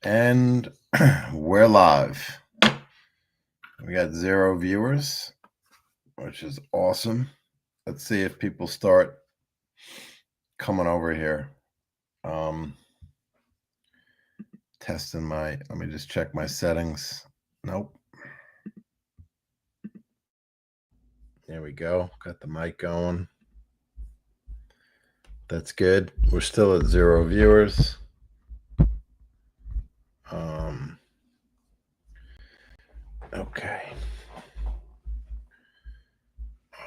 And we're live. We got 0 viewers, which is awesome. Let's see if people start coming over here. Testing let me just check my settings. Nope. There we go. Got the mic going. That's good. We're still at 0 viewers. Okay.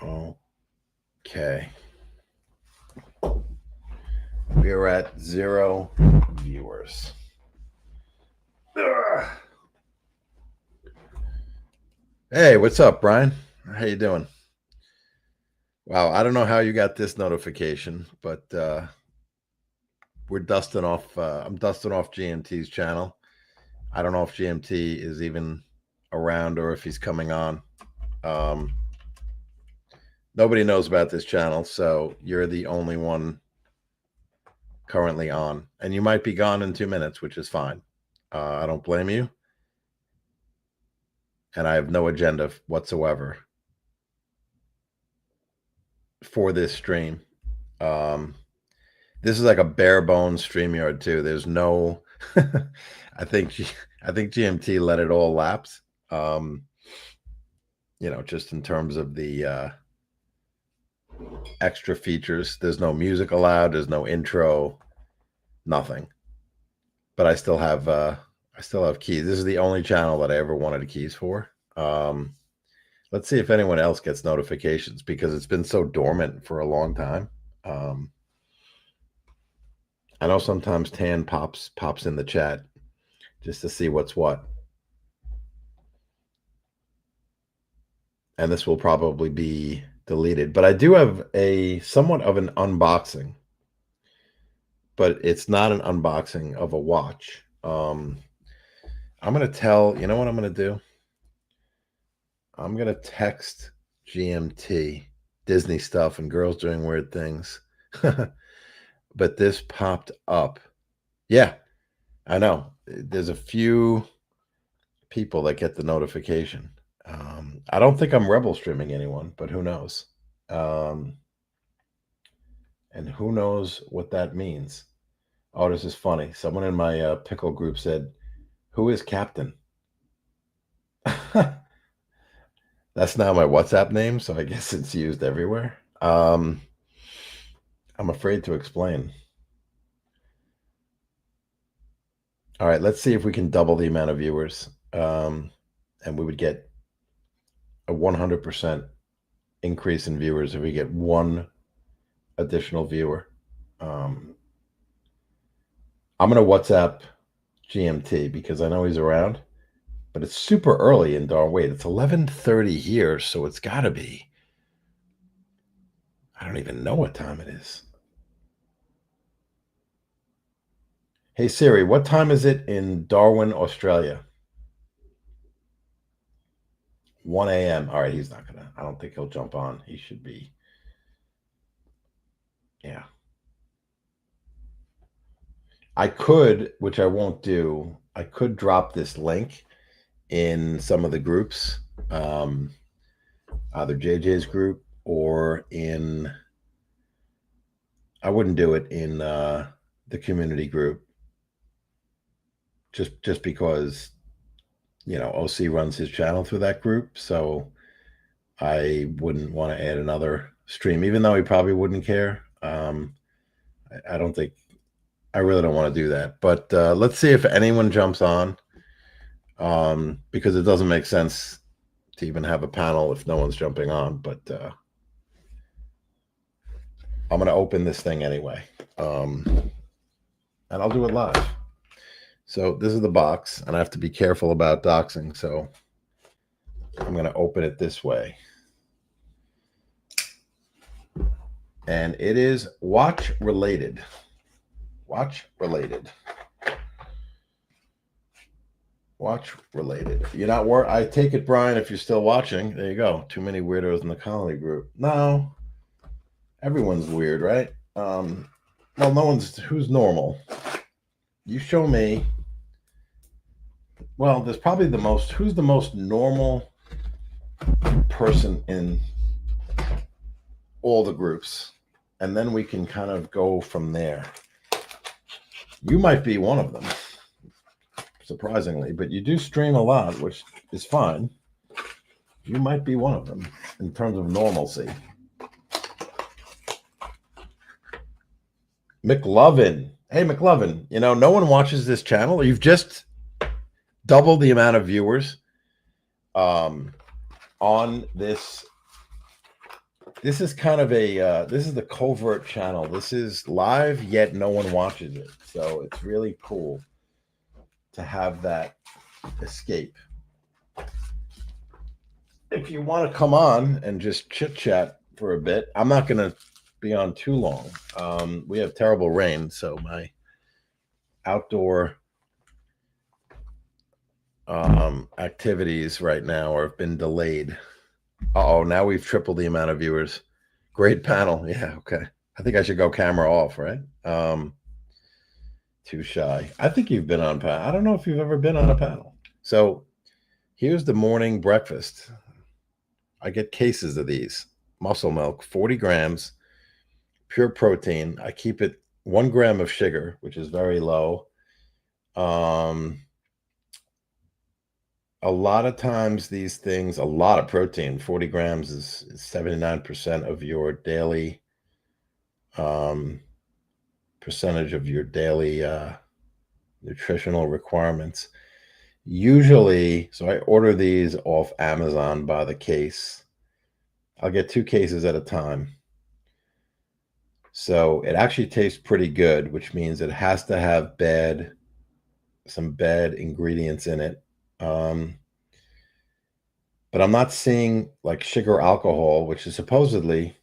Okay. We are at 0 viewers. Ugh. Hey, what's up, Brian? How you doing? Wow, I don't know how you got this notification, but we're dusting off. I'm dusting off GMT's channel. I don't know if GMT is even around or if he's coming on. Nobody knows about this channel, so you're the only one currently on, and you might be gone in 2 minutes, which is fine. I don't blame you, and I have no agenda whatsoever for this stream. This is like a bare bones StreamYard too. There's no I think GMT let it all lapse. Just in terms of the extra features. There's no music allowed, there's no intro, nothing. But I still have keys. This is the only channel that I ever wanted keys for. Let's see if anyone else gets notifications because it's been so dormant for a long time. I know sometimes Tan pops in the chat just to see what's what. And this will probably be deleted. But I do have a somewhat of an unboxing. But it's not an unboxing of a watch. I'm going to tell, you know what I'm going to do? I'm going to text GMT, Disney stuff and girls doing weird things. But this popped up. Yeah, I know. There's a few people that get the notification. I don't think I'm rebel streaming anyone, but who knows? And who knows what that means? Oh, this is funny. Someone in my pickle group said, "Who is Captain?" That's now my WhatsApp name, so I guess it's used everywhere. I'm afraid to explain. All right, let's see if we can double the amount of viewers, and we would get a 100% increase in viewers if we get one additional viewer. I'm going to WhatsApp GMT because I know he's around, but it's super early in Darwin. Wait, it's 11:30 here, so it's got to be. I don't even know what time it is. Hey Siri, what time is it in Darwin, Australia? 1 a.m. All right, he's not gonna. I don't think he'll jump on. He should be. Yeah. I could, which I won't do. I could drop this link in some of the groups, either JJ's group or in. I wouldn't do it in the community group, just because, OC runs his channel through that group, so I wouldn't want to add another stream, even though he probably wouldn't care. I don't think. I really don't want to do that. But let's see if anyone jumps on, because it doesn't make sense to even have a panel if no one's jumping on. But I'm going to open this thing anyway, and I'll do it live. So this is the box, and I have to be careful about doxing, so I'm going to open it this way. And it is watch related. Watch related. Watch related. You're not I take it, Brian, if you're still watching. There you go. Too many weirdos in the colony group. No. Everyone's weird, right? Well, no one's. Who's normal? You show me. Well, there's probably who's the most normal person in all the groups, and then we can kind of go from there. You might be one of them, surprisingly, but you do stream a lot, which is fine. You might be one of them in terms of normalcy. McLovin. Hey, McLovin, no one watches this channel. You've just doubled the amount of viewers on this. This is kind of this is the covert channel. This is live, yet no one watches it. So it's really cool to have that escape. If you want to come on and just chit chat for a bit, I'm not going to be on too long. We have terrible rain, so my outdoor activities right now have been delayed. Uh-oh, now we've tripled the amount of viewers. Great panel. Yeah, okay. I think I should go camera off, right? Too shy. I think you've been on panel. I don't know if you've ever been on a panel. So here's the morning breakfast. I get cases of these. Muscle milk, 40 grams, pure protein. I keep it 1 gram of sugar, which is very low. A lot of times these things, a lot of protein, 40 grams is 79% of your daily percentage of your daily nutritional requirements. Usually, so I order these off Amazon by the case. I'll get 2 cases at a time. So it actually tastes pretty good, which means it has to have some bad ingredients in it. But I'm not seeing like sugar alcohol, which is supposedly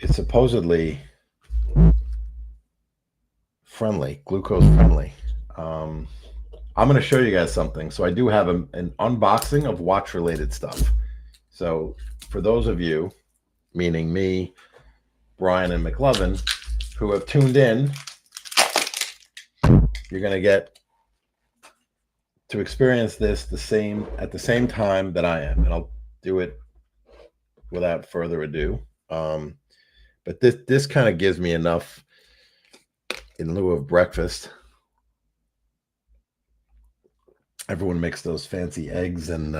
it's supposedly friendly, glucose friendly. I'm going to show you guys something. So I do have an unboxing of watch related stuff. So for those of you, meaning me, Brian, and McLovin, who have tuned in, you're going to get to experience this at the same time that I am, and I'll do it without further ado. But this kind of gives me enough in lieu of breakfast. Everyone makes those fancy eggs and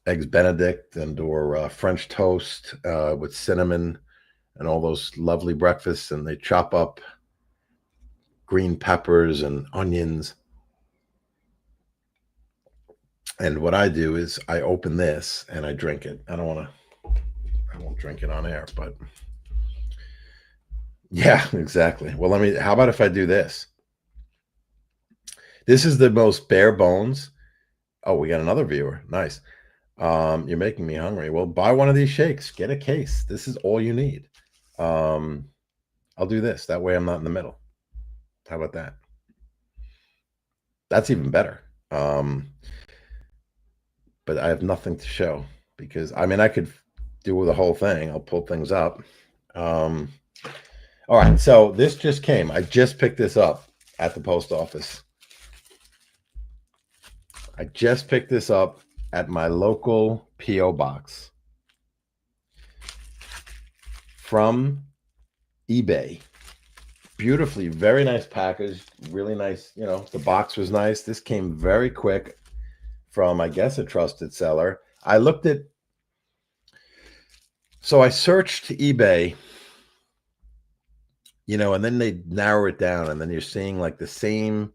eggs Benedict or French toast with cinnamon and all those lovely breakfasts, and they chop up green peppers and onions. And what I do is I open this and I drink it. I won't drink it on air, but yeah, exactly. Well, how about if I do this? This is the most bare bones. Oh, we got another viewer. Nice. You're making me hungry. Well, buy one of these shakes. Get a case. This is all you need. I'll do this. That way I'm not in the middle. How about that? That's even better. But I have nothing to show because, I could do the whole thing. I'll pull things up. All right. So this just came. I just picked this up at the post office. I just picked this up at my local P.O. box from eBay. Beautifully, very nice package, really nice. The box was nice. This came very quick from, I guess, a trusted seller. I searched eBay, and then they narrow it down, and then you're seeing like the same,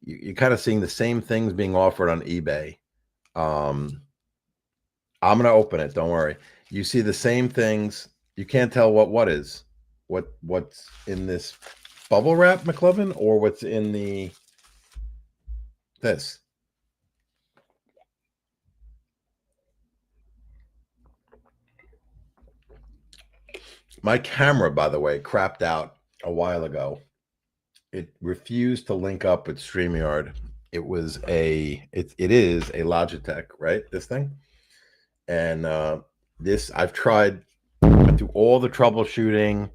you're kind of seeing the same things being offered on eBay. I'm going to open it. Don't worry. You see the same things. You can't tell what's in this bubble wrap, McLovin, or what's in this. My camera, by the way, crapped out a while ago. It refused to link up with StreamYard. It is a Logitech, right? This thing. And I've tried to do all the troubleshooting,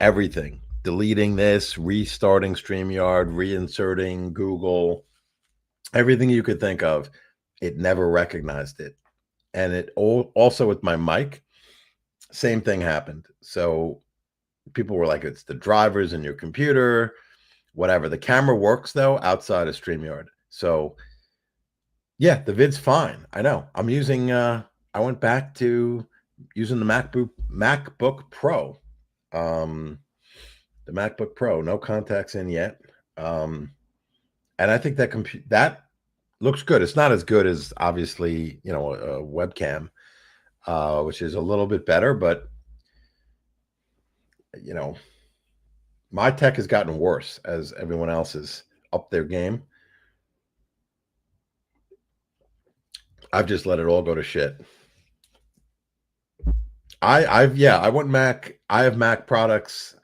everything. deleting this, restarting StreamYard, reinserting Google, everything you could think of, it never recognized it. And it also with my mic, same thing happened. So people were like, it's the drivers in your computer, whatever. The camera works though outside of StreamYard. So yeah, the vid's fine. I know. I'm using I went back to using the MacBook Pro. The MacBook Pro, no contacts in yet. And I think that looks good. It's not as good as obviously, you know, a webcam, which is a little bit better, but you know, my tech has gotten worse as everyone else has upped their game. I've just let it all go to shit. I went Mac. I have Mac products.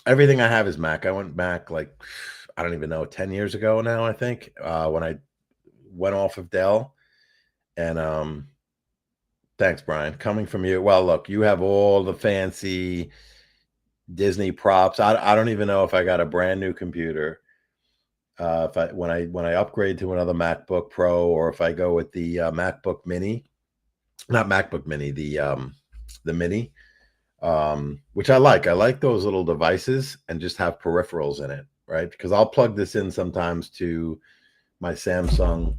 Everything I have is Mac. I went Mac like I don't even know 10 years ago now, I think, when I went off of Dell. And thanks, Brian. Coming from you. Well, look, you have all the fancy Disney props. I don't even know if I got a brand new computer. If when I upgrade to another MacBook Pro, or if I go with the MacBook Mini, not MacBook Mini, the Mini, which I like. I like those little devices and just have peripherals in it, right? Because I'll plug this in sometimes to my Samsung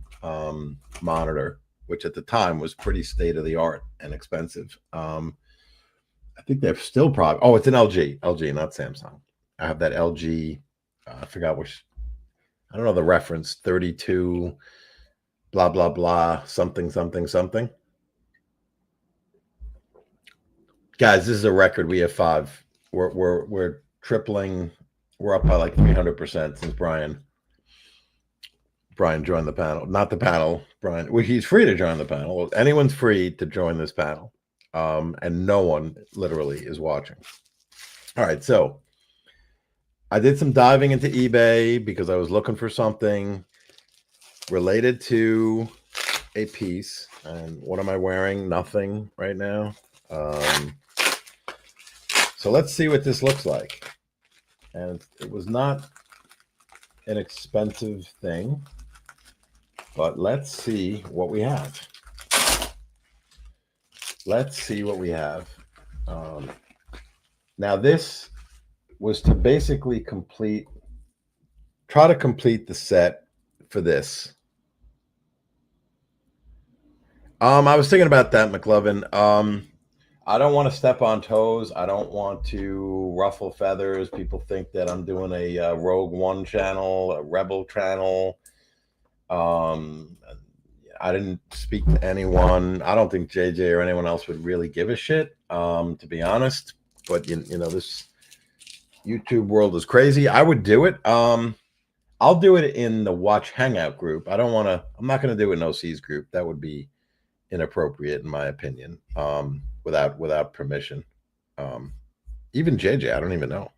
monitor, which at the time was pretty state of the art and expensive. I think they're still probably. Oh, it's an LG, not Samsung. I have that LG. I forgot which. I don't know the reference. 32, blah blah blah, something something something. Guys, this is a record. We have 5. We're tripling. We're up by like 300% since Brian joined the panel. Not the panel, Brian. Well, he's free to join the panel. Anyone's free to join this panel. And no one literally is watching. All right, so I did some diving into eBay because I was looking for something related to a piece. And what am I wearing? Nothing right now. So let's see what this looks like. And it was not an expensive thing, but let's see what we have. Let's see what we have. Now this was to basically try to complete the set for this. I was thinking about that, McLovin. I don't want to step on toes. I don't want to ruffle feathers. People think that I'm doing a Rogue One channel, a Rebel channel. I didn't speak to anyone. I don't think JJ or anyone else would really give a shit, to be honest. But you know, this YouTube world is crazy. I would do it. I'll do it in the Watch Hangout group. I'm not going to do it in OC's group. That would be inappropriate in my opinion. Without permission. Even JJ, I don't even know.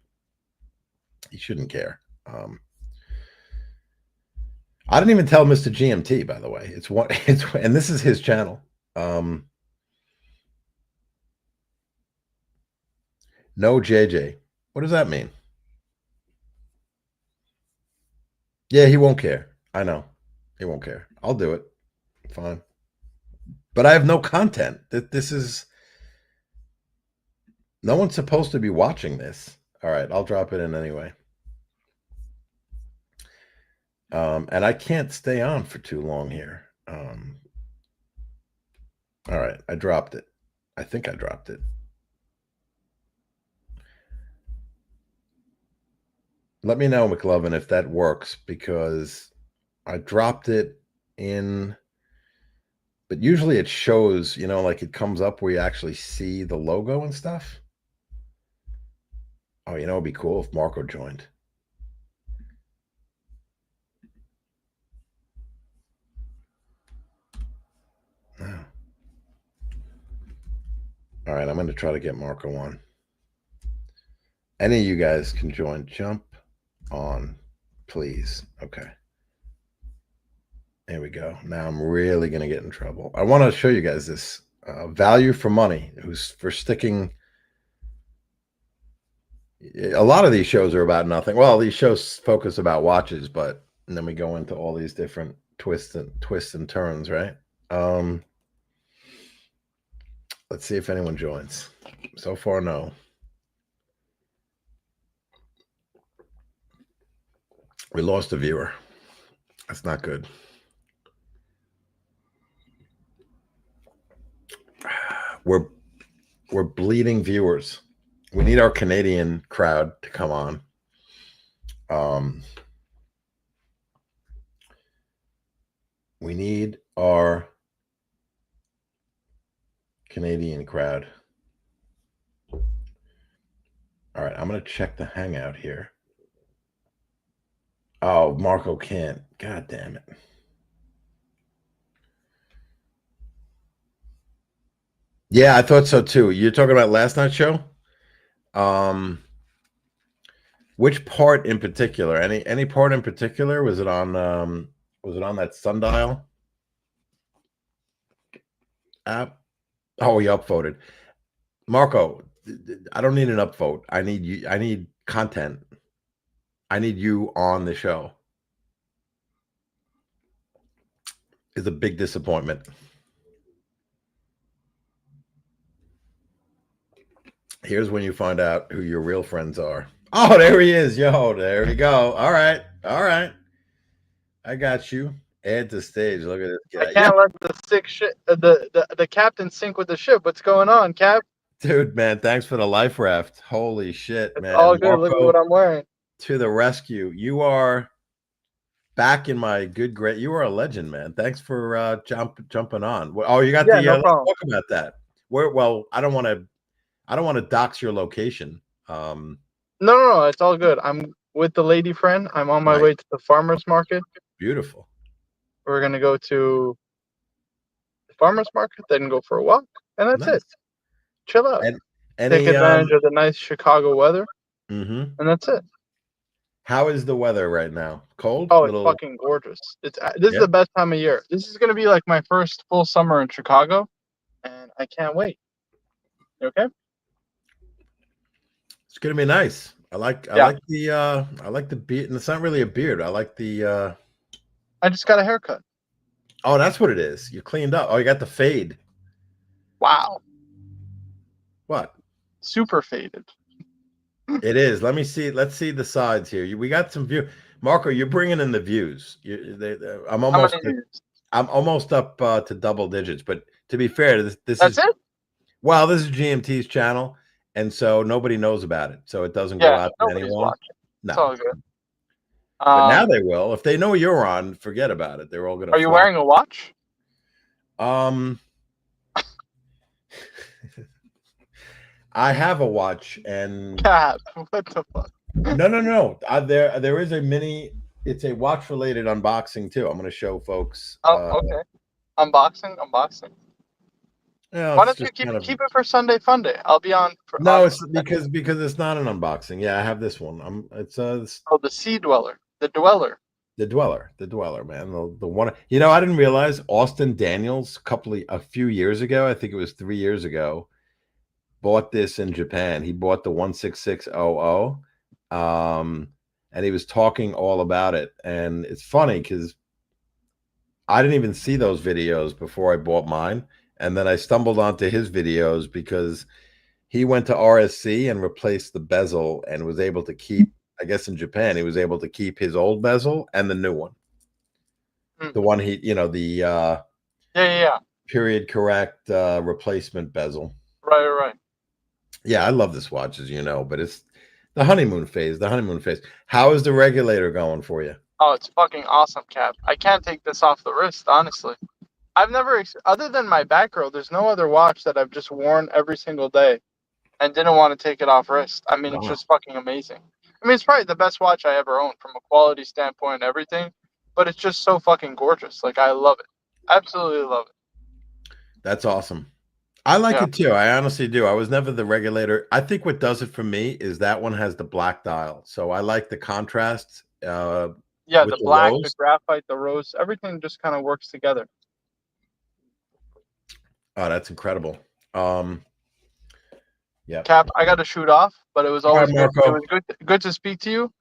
He shouldn't care. I didn't even tell Mr. GMT, by the way. And this is his channel. No JJ. What does that mean? Yeah, he won't care. I know. He won't care. I'll do it. Fine. But I have no content. No one's supposed to be watching this. All right, I'll drop it in anyway. And I can't stay on for too long here. All right, I dropped it. I think I dropped it. Let me know, McLovin, if that works, because I dropped it in, but usually it shows, you know, like it comes up where you actually see the logo and stuff. Oh, you know, it'd be cool if Marco joined. Oh. All right, I'm going to try to get Marco on. Any of you guys can join. Jump on, please. Okay. There we go. Now I'm really going to get in trouble. I want to show you guys this value for money, who's for sticking. A lot of these shows are about nothing. Well, these shows focus about watches, but and then we go into all these different twists and turns, right? Um, let's see if anyone joins. So far, no. We lost a viewer. That's not good. We're bleeding viewers. We need our Canadian crowd to come on. We need our Canadian crowd. All right, I'm going to check the Hangout here. Oh, Marco can't. God damn it. Yeah, I thought so too. You're talking about last night's show? Which part in particular? Any part in particular? Was it on that Sundial app? Oh, he upvoted. Marco, I don't need an upvote. I need you. I need content. I need you on the show. It's a big disappointment. Here's when you find out who your real friends are. Oh, there he is. Yo, there we go. All right. All right. I got you. Add to stage. Look at this guy. I can't let the captain sink with the ship. What's going on, Cap? Dude, man, thanks for the life raft. Holy shit, It's man. all good. Marco, Look at what I'm wearing. to the rescue. You are back in my good grade. You are a legend, man. Thanks for jumping on. Oh, you got no let's problem. talk about that. Well, I don't want to dox your location. No, it's all good. I'm with the lady friend. I'm on my way to the farmer's market. Beautiful. We're gonna go to the farmer's market, then go for a walk, and that's it. Chill out. Take advantage of the nice Chicago weather, and that's it. How is the weather right now? Cold? Oh, it's fucking gorgeous. This is the best time of year. This is gonna be like my first full summer in Chicago, and I can't wait. You okay? It's gonna be nice. I like the beard, and it's not really a beard. I like the I just got a haircut. Oh, that's what it is. You cleaned up. Oh, you got the fade. Wow. What? Super faded. It is. Let's see the sides here. We got some view. Marco, you're bringing in the views. I'm almost up to double digits. But to be fair, That's it. Well, this is GMT's channel, and so nobody knows about it. So it doesn't go out to anyone. Watching. No. It's all good. But now they will. If they know you're on, forget about it. They're all going to. Are you wearing a watch? I have a watch, and Cap, what the fuck? No. There is a mini. It's a watch related unboxing too. I'm going to show folks. Oh, okay. Unboxing. Why don't you keep it for Sunday Fun Day? I'll be on. It's because it's not an unboxing. Yeah, I have this one. It's the Sea Dweller, the Dweller. The Dweller, man. The one. I didn't realize Austin Daniels a few years ago. I think it was 3 years ago. Bought this in Japan. He bought the 16600, and he was talking all about it. And it's funny because I didn't even see those videos before I bought mine, and then I stumbled onto his videos because he went to RSC and replaced the bezel and was able to keep. I guess in Japan, he was able to keep his old bezel and the new one. The one the period correct replacement bezel. Right. Yeah, I love this watch, as you know, but it's the honeymoon phase. How is the regulator going for you? Oh, it's fucking awesome, Cap. I can't take this off the wrist, honestly. I've never, other than my back row, there's no other watch that I've just worn every single day and didn't want to take it off wrist. I mean, It's just fucking amazing. I mean, it's probably the best watch I ever owned from a quality standpoint and everything, but it's just so fucking gorgeous. Like, I love it. Absolutely love it. That's awesome. I like it too. I honestly do. I was never the regulator. I think what does it for me is that one has the black dial. So I like the contrast. The black, the graphite, the rose, everything just kind of works together. Oh, that's incredible. Yep. Cap, I got to shoot off, but it was All right, always good. It Marco. was good to speak to you.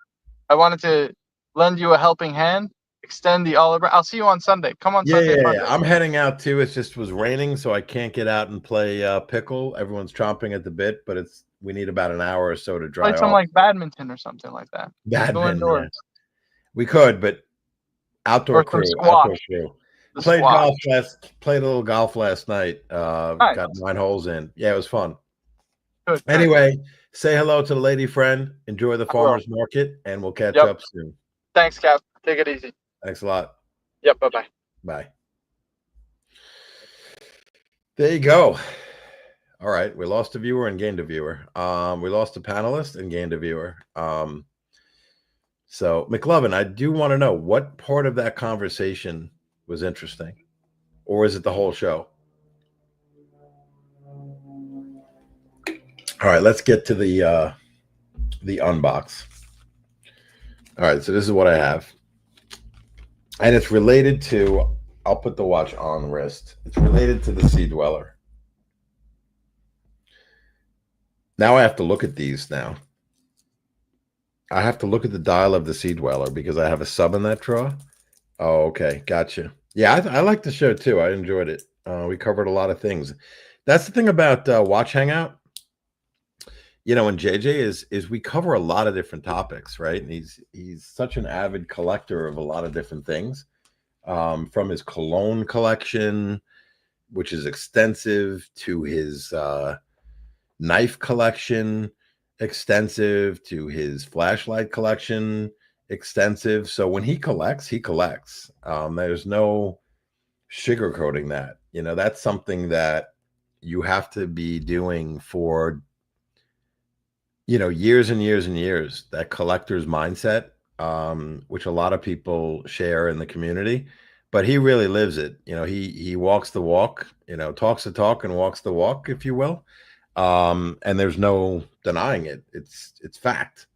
I wanted to lend you a helping hand, extend the olive. I'll see you on Sunday. Come on Sunday, Yeah. Monday. I'm heading out too. It just was raining, so I can't get out and play pickle. Everyone's chomping at the bit, but we need about an hour or so to Play dry some off. like badminton or something like that. Go Badminton, yeah. indoors We could, but outdoor or some crew, outdoor squash. crew. The squash. Played a little golf last night. Nice. Got 9 holes in. Yeah, it was fun. Good. Good. Anyway, say hello to the lady friend. Enjoy the I will. farmers market, and we'll catch Yep. up soon. Thanks, Cap. Take it easy. Thanks a lot. Yep. Bye bye. Bye. There you go. All right, we lost a viewer and gained a viewer. We lost a panelist and gained a viewer. So McLovin, I do want to know what part of that conversation was interesting, or is it the whole show? All right, let's get to the unbox. All right, so this is what I have, and it's related to. I'll put the watch on wrist. It's related to the Sea Dweller. Now I have to look at these now. I have to look at the dial of the Sea Dweller because I have a sub in that drawer. Oh, okay. Gotcha. Yeah, I like the show too. I enjoyed it. We covered a lot of things. That's the thing about Watch Hangout. And JJ is we cover a lot of different topics, right? And he's such an avid collector of a lot of different things, from his cologne collection, which is extensive, to his knife collection, extensive, to his flashlight collection, extensive. So when he collects, he collects. There's no sugarcoating that. That's something that you have to be doing for years and years and years. That collector's mindset, which a lot of people share in the community, but he really lives it. He walks the walk, talks the talk and walks the walk, if you will. And there's no denying it. It's fact.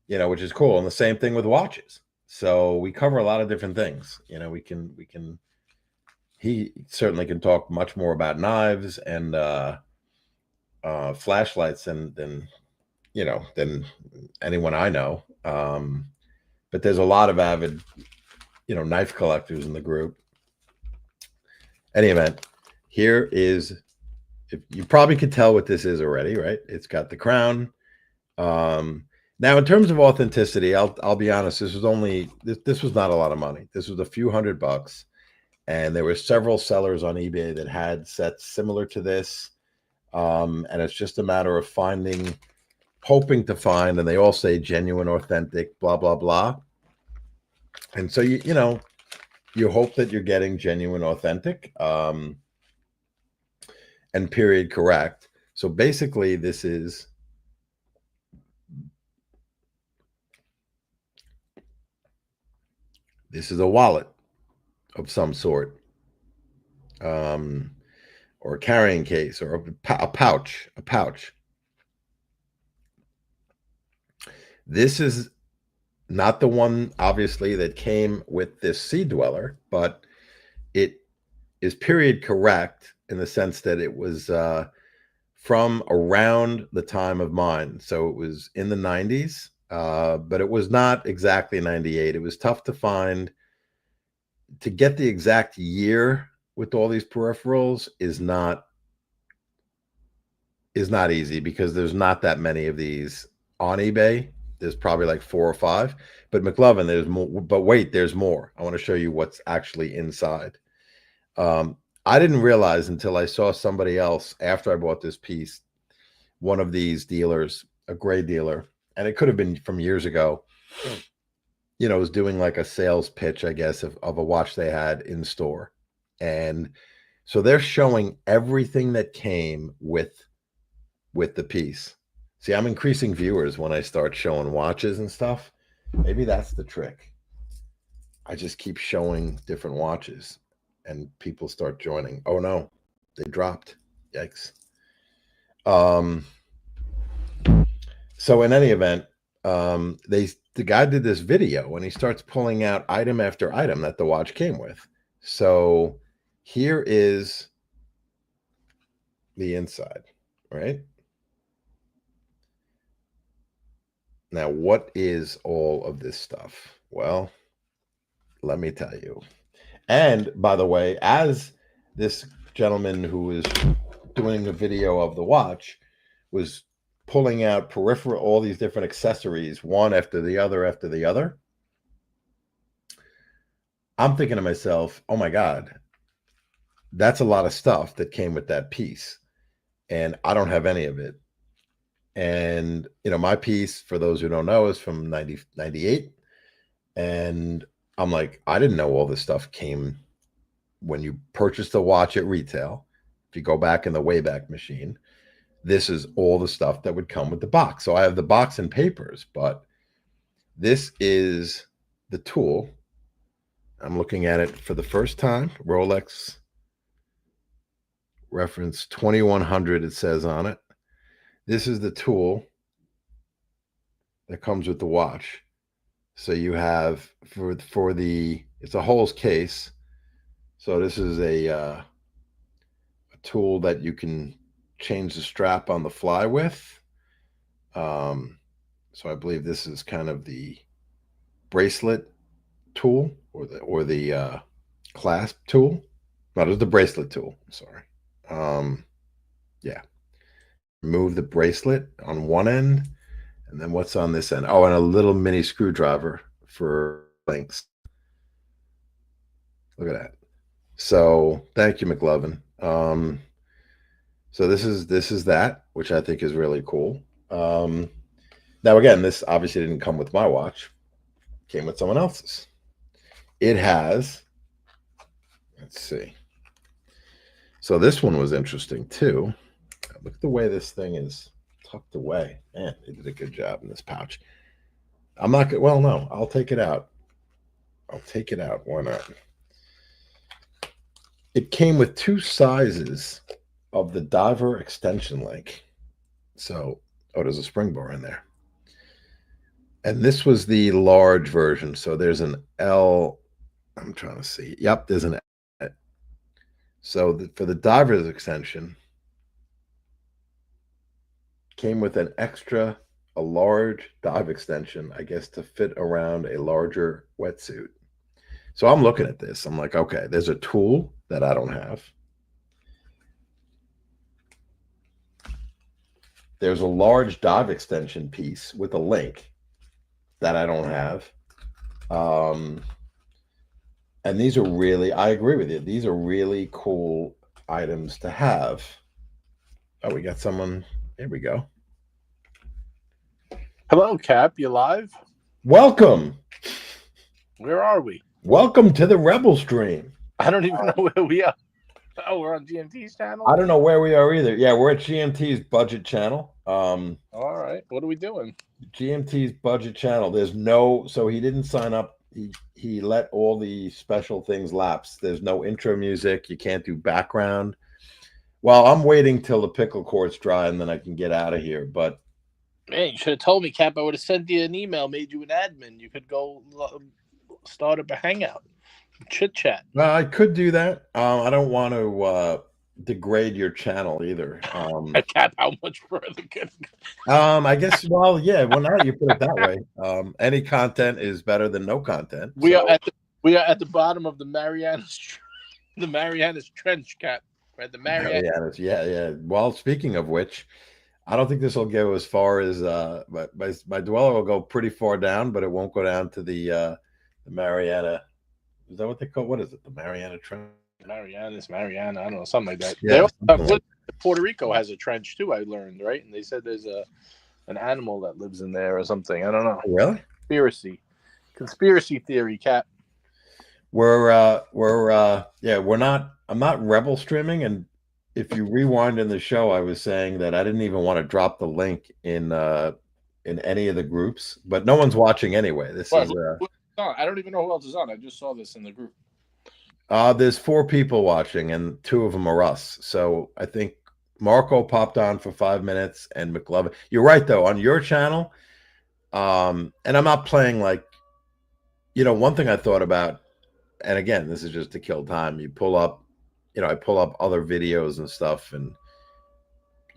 Which is cool. And the same thing with watches. So we cover a lot of different things. He certainly can talk much more about knives and flashlights than anyone I know. But there's a lot of avid, knife collectors in the group. Any event, here is. You probably could tell what this is already, right? It's got the crown. Now, in terms of authenticity, I'll be honest. This was not a lot of money. This was a few $100, and there were several sellers on eBay that had sets similar to this. And it's just a matter of hoping to find, and they all say genuine, authentic, blah blah blah. And so you hope that you're getting genuine, authentic. And period correct. So basically, this is a wallet of some sort, or a carrying case, or a pouch. This is not the one, obviously, that came with this Sea Dweller, but it is period correct in the sense that it was from around the time of mine. So it was in the 90s, but it was not exactly 98. It was tough to find. To get the exact year with all these peripherals is not easy because there's not that many of these on eBay. There's probably like 4 or 5. But McLovin, there's more. But wait, there's more. I want to show you what's actually inside. I didn't realize until I saw somebody else after I bought this piece, one of these dealers, a gray dealer, and it could have been from years ago, was doing like a sales pitch, I guess, of a watch they had in store. And so they're showing everything that came with the piece. See, I'm increasing viewers when I start showing watches and stuff. Maybe that's the trick. I just keep showing different watches and people start joining. Oh no, they dropped. Yikes. So in any event, the guy did this video and he starts pulling out item after item that the watch came with. So here is the inside, right? Now, what is all of this stuff? Well, let me tell you. And by the way, as this gentleman who was doing a video of the watch was pulling out peripheral, all these different accessories, one after the other, I'm thinking to myself, oh my God, that's a lot of stuff that came with that piece. And I don't have any of it. And, my piece, for those who don't know, is from 98. And I'm like, I didn't know all this stuff came when you purchase the watch at retail. If you go back in the Wayback Machine, this is all the stuff that would come with the box. So I have the box and papers, but this is the tool. I'm looking at it for the first time. Rolex reference 2100, it says on it. This is the tool that comes with the watch. So you have for the, it's a holes case. So this is a tool that you can change the strap on the fly with. So I believe this is kind of the bracelet tool or the clasp tool. No, it's the bracelet tool. Sorry. Yeah. Remove the bracelet on one end, and then what's on this end? Oh, and a little mini screwdriver for links. Look at that. So thank you, McLovin. So this is that, which I think is really cool. Now again, this obviously didn't come with my watch. It came with someone else's. It has, let's see. So this one was interesting too. Look at the way this thing is tucked away. Man, they did a good job in this pouch. I'm not good. Well, no, I'll take it out. I'll take it out. Why not? It came with two sizes of the diver extension link. So, oh, there's a spring bar in there. And this was the large version. So there's an L. I'm trying to see. Yep, there's an L. So for the diver's extension, came with an extra, a large dive extension, I guess, to fit around a larger wetsuit. So I'm looking at this. I'm like, okay, there's a tool that I don't have. There's a large dive extension piece with a link that I don't have. And these are really, I agree with you. These are really cool items to have. Oh, we got someone. Here we go. Hello, Cap. You live? Welcome. Where are we? Welcome to the Rebel Stream. I don't even know where we are. Oh, we're on GMT's channel? I don't know where we are either. Yeah, we're at GMT's budget channel. All right. What are we doing? GMT's budget channel. There's no, so he didn't sign up. He let all the special things lapse. There's no intro music. You can't do background. Well, I'm waiting till the pickle court's dry and then I can get out of here. But Man, you should have told me, Cap. I would have sent you an email, made you an admin. You could go start up a hangout, chit chat. well, I could do that. I don't want to degrade your channel either. Cap, how much further could? I guess. Well, yeah. Well, now you put it that way. Any content is better than no content. We are at the bottom of the Marianas Trench, Cap. Right, the Marianas. Yeah. Well, speaking of which, I don't think this will go as far as my dweller will go pretty far down, but it won't go down to the Mariana. Is that what they call? What is it? The Mariana Trench? Mariana. I don't know, something like that. Yeah, Puerto Rico has a trench too. I learned, right? And they said there's an animal that lives in there or something. I don't know. Really? Conspiracy theory, Cap. We're not. I'm not rebel streaming, and if you rewind in the show, I was saying that I didn't even want to drop the link in any of the groups, but no one's watching anyway. This is. I don't even know who else is on. I just saw this in the group. There's 4 people watching, and 2 of them are us. So I think Marco popped on for 5 minutes, and McLovin. You're right though, on your channel. And I'm not playing like, one thing I thought about, and again, this is just to kill time. You pull up, I pull up other videos and stuff, and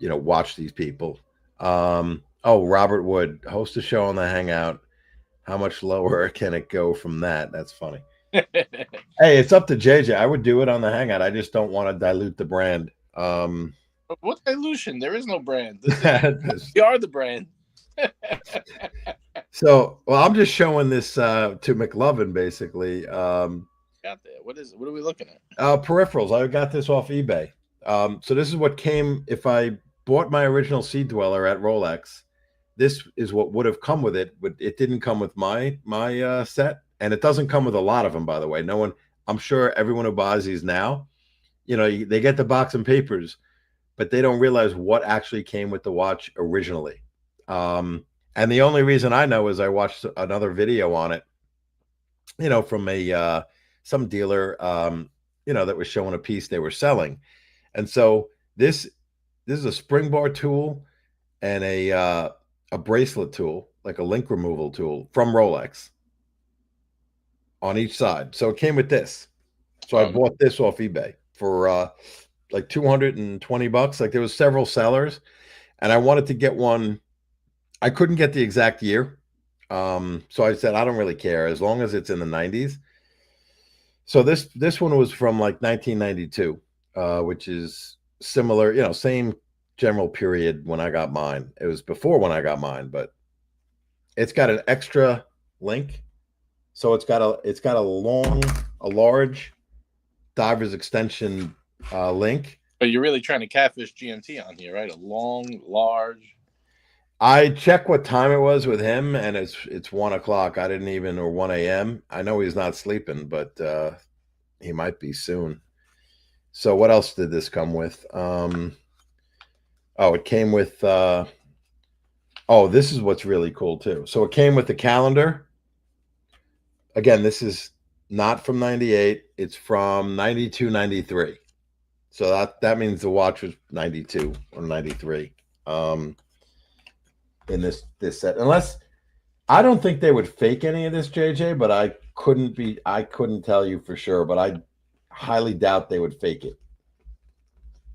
watch these people. Oh, Robert Wood, host a show on the Hangout. How much lower can it go from that? That's funny. Hey, it's up to JJ. I would do it on the Hangout. I just don't want to dilute the brand. What dilution? There is no brand. We are the brand. So, well, I'm just showing this to McLovin, basically. Got there. What are we looking at? Peripherals. I got this off eBay. So this is what came if I bought my original Sea Dweller at Rolex. This is what would have come with it, but it didn't come with my set, and it doesn't come with a lot of them, by the way. No one, I'm sure everyone who buys these now, they get the box and papers, but they don't realize what actually came with the watch originally. And the only reason I know is I watched another video on it, from some dealer, that was showing a piece they were selling. And so this is a spring bar tool and a bracelet tool, like a link removal tool from Rolex on each side. So it came with this. So I bought this off eBay for like $220. Like there was several sellers, and I wanted to get one. I couldn't get the exact year. So I said, I don't really care as long as it's in the 90s. So this one was from like 1992, which is similar, same general period when I got mine. It was before when I got mine, but it's got an extra link. So it's got a large diver's extension link. But you're really trying to catfish GMT on here, right? A long, large. I checked what time it was with him, and it's 1:00. I didn't even, or 1 a.m. I know he's not sleeping, but he might be soon. So what else did this come with? It came with. This is what's really cool too. So it came with the calendar. Again, this is not from 98. It's from 92, 93. So that means the watch was 92 or 93. In this set, unless I don't think they would fake any of this, JJ, but I couldn't tell you for sure, but I highly doubt they would fake it.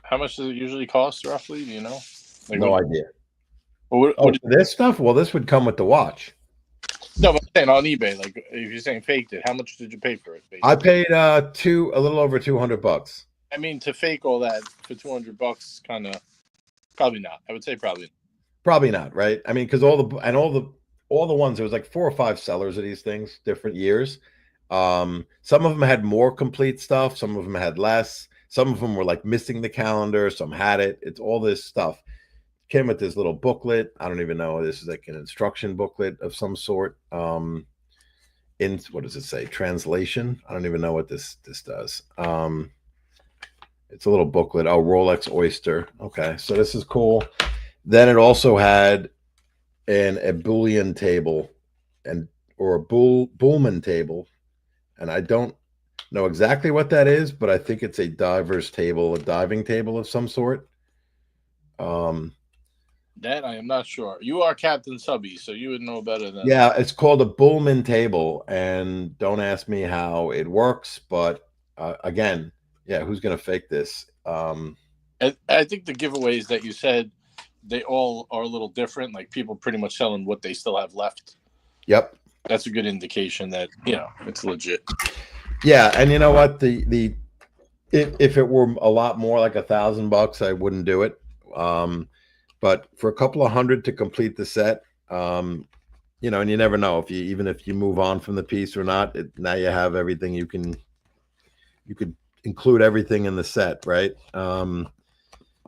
How much does it usually cost roughly? Do you know? No idea. What this stuff? Well, this would come with the watch. No, but I'm saying on eBay, like if you're saying faked it, how much did you pay for it? Basically? I paid a little over $200. I mean, to fake all that for $200, kind of, probably not. I would say probably not. Probably not, right? I mean, because all the ones, there was like 4 or 5 sellers of these things, different years. Some of them had more complete stuff, some of them had less, some of them were like missing the calendar, some had it. It's all this stuff. Came with this little booklet. I don't even know. This is like an instruction booklet of some sort. In what does it say? Translation. I don't even know what this does. It's a little booklet. Oh, Rolex Oyster. Okay, so this is cool. Then it also had a Boolean table or a Bullman table. And I don't know exactly what that is, but I think it's a diver's table, a diving table of some sort. That I am not sure. You are Captain Subby, so you would know better than. Yeah, it's called a Bullman table, and don't ask me how it works, but again, yeah, who's going to fake this? I think the giveaways that you said, they all are a little different. Like people pretty much selling what they still have left. Yep. That's a good indication that, it's legit. Yeah. And you know what? If it were a lot more like $1,000, I wouldn't do it. But for a couple of hundred to complete the set, and you never know even if you move on from the piece or not, now you have everything you could include everything in the set, right?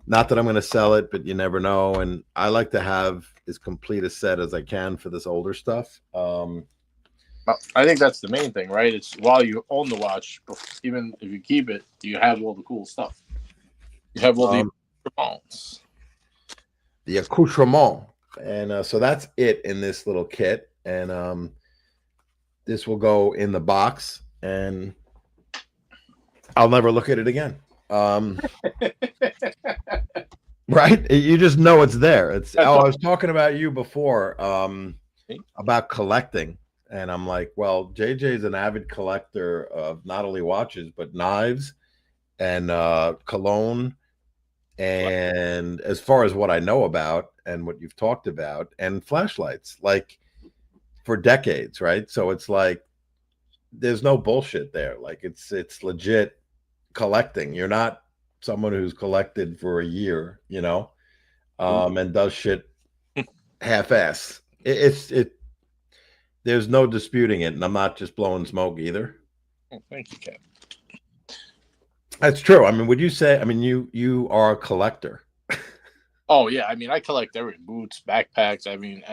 Not that I'm going to sell it, but you never know. And I like to have as complete a set as I can for this older stuff. I think that's the main thing, right? It's while you own the watch, even if you keep it, you have all the cool stuff. You have all the accoutrements. The accoutrement. And so that's it in this little kit. And this will go in the box, and I'll never look at it again. Right? You just know it's there. I was talking about you before about collecting, and I'm like, well, JJ's an avid collector of not only watches but knives and cologne And as far as what I know about and what you've talked about, and flashlights, like for decades, right? So it's like there's no bullshit there. Like it's legit collecting. You're not someone who's collected for a year, and does shit half-ass. It there's no disputing it, and I'm not just blowing smoke either. Oh, thank you, Cap. That's true. I mean, would you say? I mean, you are a collector. Oh yeah, I mean, I collect everything: boots, backpacks. I mean,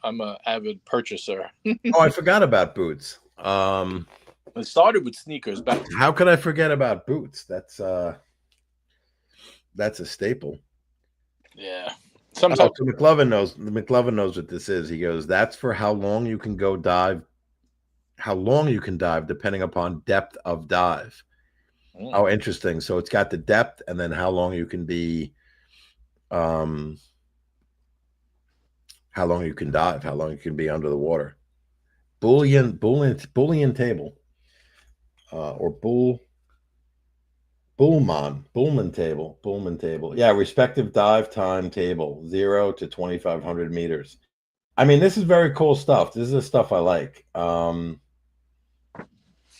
I'm a avid purchaser. Oh, I forgot about boots. It started with sneakers back. How could I forget about boots? That's a staple. Yeah. Oh, Sometimes so McLovin knows. McLovin knows what this is. He goes, "That's for how long you can go dive. How long you can dive, depending upon depth of dive." Oh, interesting. So it's got the depth, and then how long you can be, how long you can dive, how long you can be under the water. Boolean table, or Bullman table. Yeah, respective dive time table, 0 to 2,500 meters. I mean, this is very cool stuff. This is the stuff I like.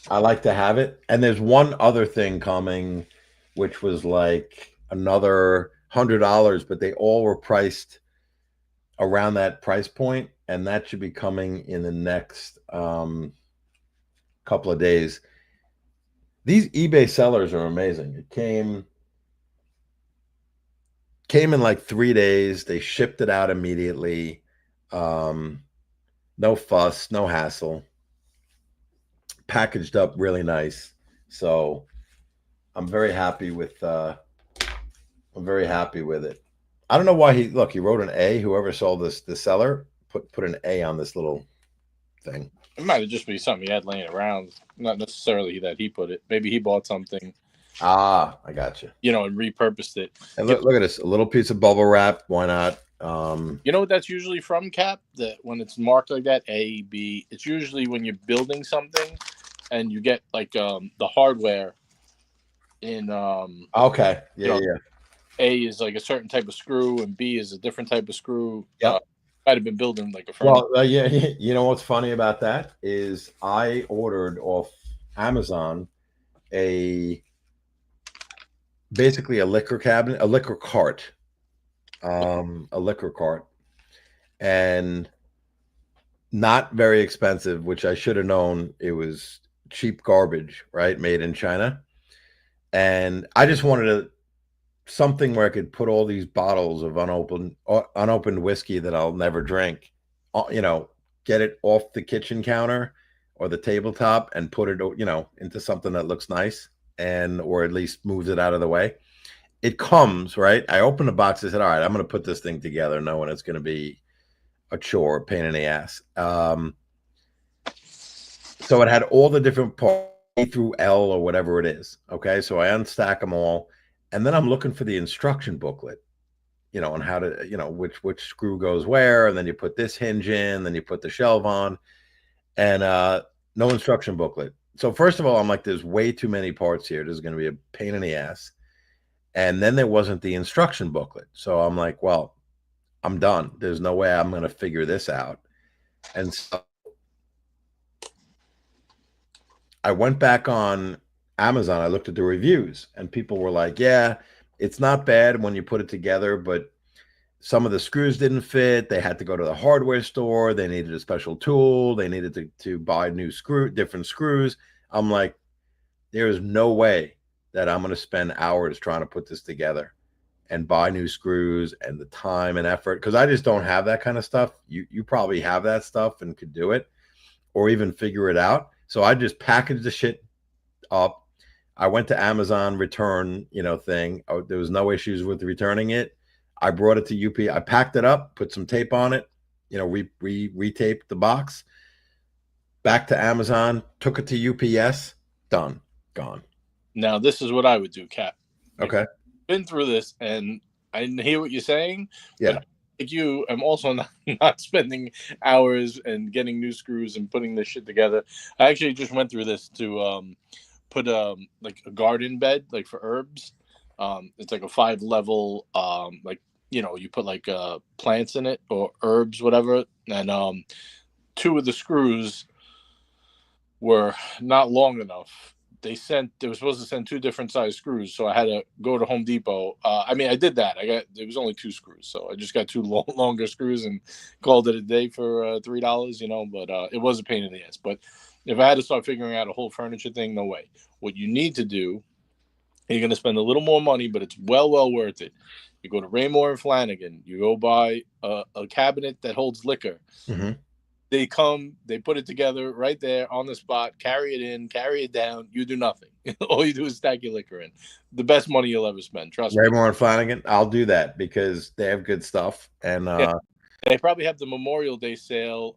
I like to have it. And there's one other thing coming, which was like another $100, but they all were priced around that price point, and that should be coming in the next couple of days. These eBay sellers are amazing. It came in like 3 days. They shipped it out immediately. No fuss, no hassle. Packaged up really nice. So I'm very happy with it. I don't know why he wrote an A. Whoever sold this, the seller put an A on this little thing. it might have just been something he had laying around, not necessarily that he put it. Maybe he bought something. Ah, I got you. And repurposed it. And look at this, a little piece of bubble wrap. Why not? You know what that's usually from, Cap? That when it's marked like that, A, B, it's usually when you're building something and you get like the hardware in Okay. Yeah. A is like a certain type of screw and B is a different type of screw. Yep. Might have been building like a furnace. Well, yeah. You know what's funny about that is I ordered off Amazon basically a liquor cabinet, a liquor cart, and not very expensive, which I should have known. It was cheap garbage, right? Made in China. And I just wanted something where I could put all these bottles of unopened whiskey that I'll never drink, get it off the kitchen counter or the tabletop and put it, into something that looks nice, or at least moves it out of the way. It comes, right? I opened the box. I said, all right, I'm going to put this thing together knowing it's going to be a chore, a pain in the ass. So it had all the different parts, A through L or whatever it is. Okay. So I unstack them all. And then I'm looking for the instruction booklet, on how to, which screw goes where. And then you put this hinge in, then you put the shelf on, and no instruction booklet. So first of all, I'm like, there's way too many parts here. There's going to be a pain in the ass. And then there wasn't the instruction booklet. So I'm like, well, I'm done. There's no way I'm going to figure this out. And so I went back on Amazon. I looked at the reviews, and people were like, yeah, it's not bad when you put it together, but some of the screws didn't fit. They had to go to the hardware store. They needed a special tool. They needed to buy different screws. I'm like, there is no way that I'm going to spend hours trying to put this together and buy new screws and the time and effort, because I just don't have that kind of stuff. You probably have that stuff and could do it or even figure it out. So I just packaged the shit up. I went to Amazon return, thing. There was no issues with returning it. I brought it to UP. I packed it up, put some tape on it, retaped the box, back to Amazon, took it to UPS, done, gone. Now, this is what I would do, Cap. Okay. Been through this, and I hear what you're saying. Yeah. But like you, I'm also not spending hours and getting new screws and putting this shit together. I actually just went through this to put like a garden bed, like for herbs. It's like a 5-level, like, you put like plants in it or herbs, whatever. And 2 of the screws were not long enough. They were supposed to send 2 different size screws, so I had to go to Home Depot. I mean, I did that. It was only 2 screws, so I just got 2 longer screws and called it a day for $3. But it was a pain in the ass. But if I had to start figuring out a whole furniture thing, no way. What you need to do, you're going to spend a little more money, but it's well worth it. You go to Raymore and Flanagan. You go buy a cabinet that holds liquor. Mm-hmm. They come, they put it together right there on the spot, carry it in, carry it down. You do nothing. All you do is stack your liquor in. The best money you'll ever spend. Trust me. Raymore and Flanagan, I'll do that because they have good stuff. And Yeah. They probably have the Memorial Day sale,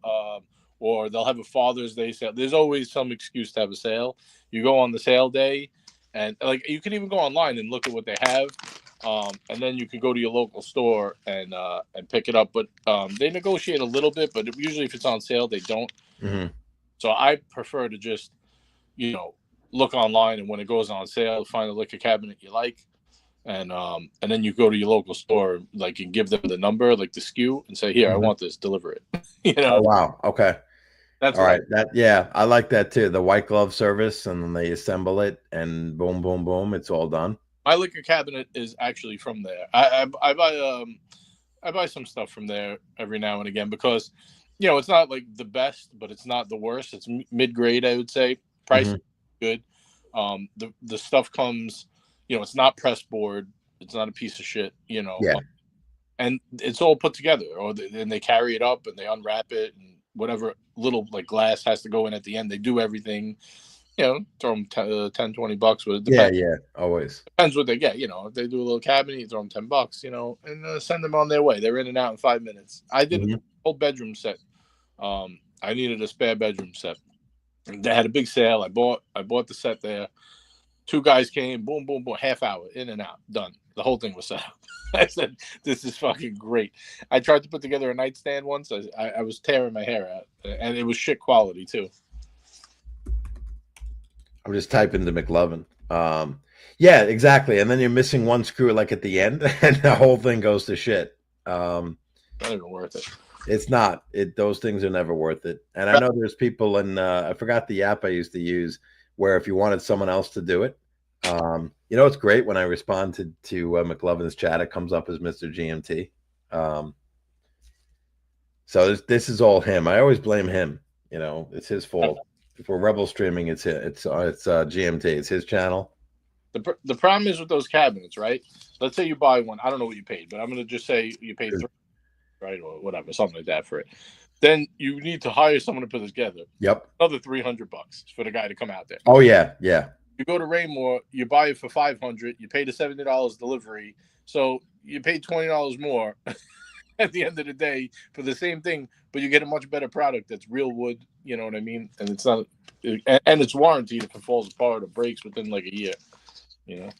or they'll have a Father's Day sale. There's always some excuse to have a sale. You go on the sale day, and like you can even go online and look at what they have. And then you can go to your local store and pick it up. But they negotiate a little bit, but usually if it's on sale, they don't. Mm-hmm. So I prefer to just, look online, and when it goes on sale, find a liquor cabinet you like, and then you go to your local store, like, and give them the number, like the SKU, and say, "Here, I want this. Deliver it." Oh, wow. Okay. That's all right. I like that too. The white glove service, and then they assemble it, and boom, boom, boom, it's all done. My liquor cabinet is actually from there. I buy some stuff from there every now and again because, it's not like the best, but it's not the worst. It's mid-grade, I would say. Price is good. The stuff comes, it's not press board. It's not a piece of shit, Yeah. And it's all put together. And they carry it up and they unwrap it, and whatever little like glass has to go in at the end. They do everything. Throw them $10, $20 with it. Yeah, always. Depends what they get. If they do a little cabinet, you throw them $10, and send them on their way. They're in and out in 5 minutes. I did a whole bedroom set. I needed a spare bedroom set. They had a big sale. I bought the set there. 2 guys came, boom, boom, boom, half hour, in and out, done. The whole thing was set up. I said, this is fucking great. I tried to put together a nightstand once. I was tearing my hair out, and it was shit quality too. I'm just typing to McLovin. Yeah, exactly. And then you're missing one screw like at the end, and the whole thing goes to shit. Not even worth it. It's not. Those things are never worth it. And I know there's people in. I forgot the app I used to use where if you wanted someone else to do it, it's great when I respond to McLovin's chat, it comes up as Mr. GMT. So this is all him. I always blame him. It's his fault. For Rebel streaming, it's GMT. It's his channel. The problem is with those cabinets, right? Let's say you buy one. I don't know what you paid, but I'm going to just say you paid $3, right, or whatever, something like that for it. Then you need to hire someone to put it together. Yep. Another $300 for the guy to come out there. Oh yeah. You go to Raymore, you buy it for $500. You pay the $70 delivery, so you pay $20 more at the end of the day for the same thing, but you get a much better product that's real wood. You know what I mean? And it's not, and it's warranted if it falls apart or breaks within like a year. Yeah,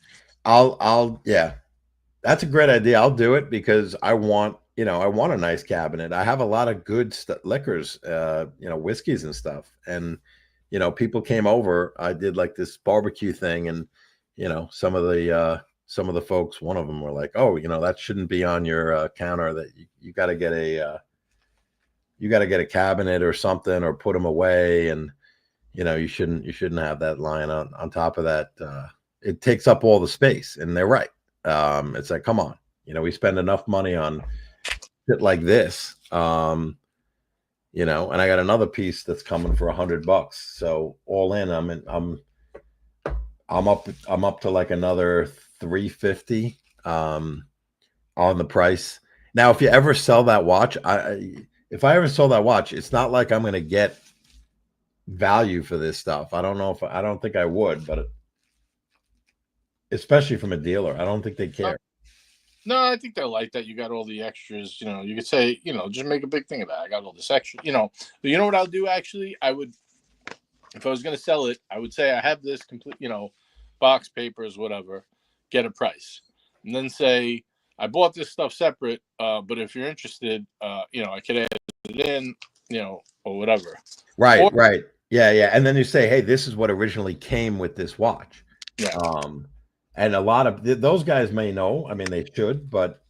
that's a great idea. I'll do it because I want a nice cabinet. I have a lot of good liquors, whiskeys and stuff. And, people came over, I did like this barbecue thing, and, some of the folks, one of them were like, oh, that shouldn't be on your counter, that you got to get a cabinet or something, or put them away. And, you shouldn't have that lying on top of that. It takes up all the space, and they're right. It's like, come on, we spend enough money on shit like this, and I got another piece that's coming for $100. So all in, I'm up to like another $350 on the price. Now, if you ever sell that watch, if I ever sold that watch, it's not like I'm going to get value for this stuff. I don't think I would, but especially from a dealer, I don't think they care. No, I think they're like that. You got all the extras, you could say, just make a big thing about it. I got all this extra, but you know what I'll do? Actually, I would, if I was going to sell it, I would say I have this complete, box, papers, whatever, get a price, and then say, I bought this stuff separate, but if you're interested, I could add it in, or whatever. Right. Yeah. And then you say, hey, this is what originally came with this watch. Yeah. And a lot of those guys may know. I mean, they should, but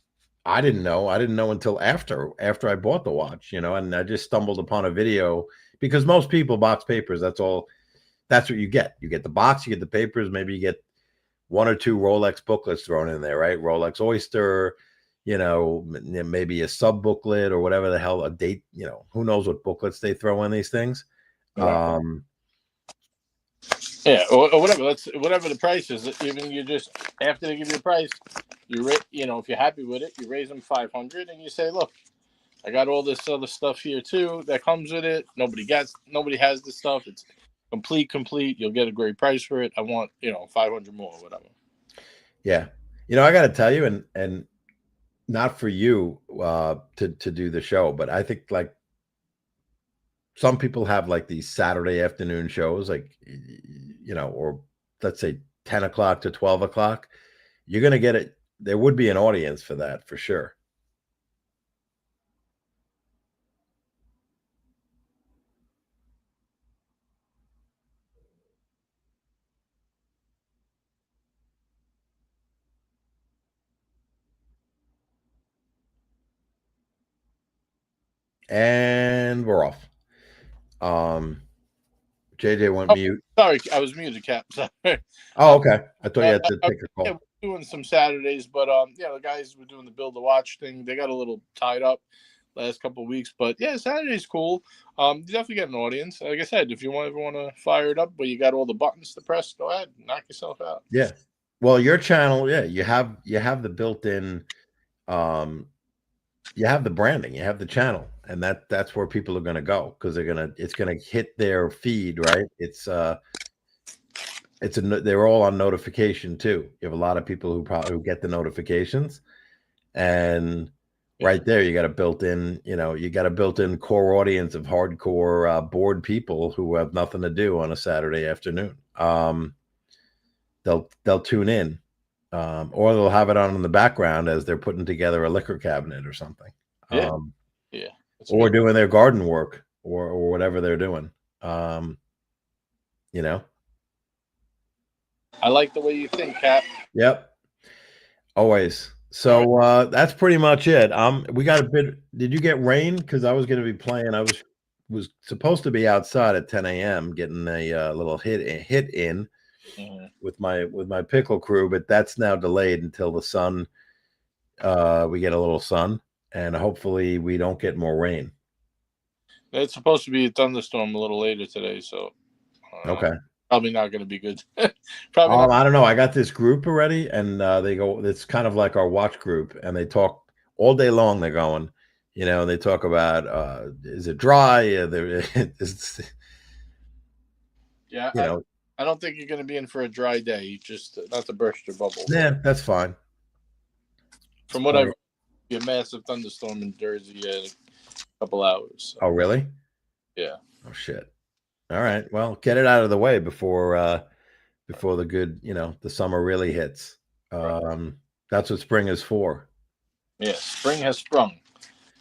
I didn't know. I didn't know until after I bought the watch, and I just stumbled upon a video because most people box papers. That's all. That's what you get. You get the box, you get the papers. Maybe you get one or two Rolex booklets thrown in there, right? Rolex Oyster, maybe a sub booklet or whatever the hell, a date. Who knows what booklets they throw in these things. Right. Yeah, or whatever. Whatever the price is. Even you just after they give you the price, if you're happy with it, you raise them 500, and you say, look, I got all this other stuff here too that comes with it. Nobody has this stuff. It's complete. You'll get a great price for it. I want 500 more, or whatever. Yeah, I got to tell you, and not for you to do the show, but I think like some people have like these Saturday afternoon shows, like or let's say 10 o'clock to 12 o'clock. You're gonna get it. There would be an audience for that for sure. And we're off. JJ went mute. Sorry, I was muted, Cap. Sorry. Oh, okay. I thought you had to take a call. Yeah, we're doing some Saturdays, but the guys were doing the build a watch thing. They got a little tied up last couple of weeks, but yeah, Saturday's cool. You definitely get an audience. Like I said, if you ever want to fire it up, but you got all the buttons to press, go ahead, knock yourself out. Yeah. Well, your channel, yeah, you have the built-in, you have the branding, you have the channel, and that's where people are going to go because it's going to hit their feed, right? They're all on notification too. You have a lot of people who get the notifications, and right there you got a built-in, core audience of hardcore bored people who have nothing to do on a Saturday afternoon. They'll tune in, or they'll have it on in the background as they're putting together a liquor cabinet or something. Yeah. Or doing their garden work or whatever they're doing. I like the way you think, Cap. Yep. Always. So that's pretty much it. We got a bit. Did you get rain? Because I was going to be playing. I was supposed to be outside at 10 a.m. getting a little hit in with my pickle crew, but that's now delayed until the sun. We get a little sun, and hopefully we don't get more rain. It's supposed to be a thunderstorm a little later today, so okay. Probably not going to be good. Probably I don't know. I got this group already, and they go. It's kind of like our watch group, and they talk all day long. They're going, they talk about is it dry? Yeah, I don't think you're going to be in for a dry day. Just not to burst your bubble. Yeah, that's fine. From what I've, be a massive thunderstorm in Jersey in a couple hours. So. Oh, really? Yeah. Oh shit. All right. Well, get it out of the way before the good, the summer really hits. Right. That's what spring is for. Yeah, spring has sprung.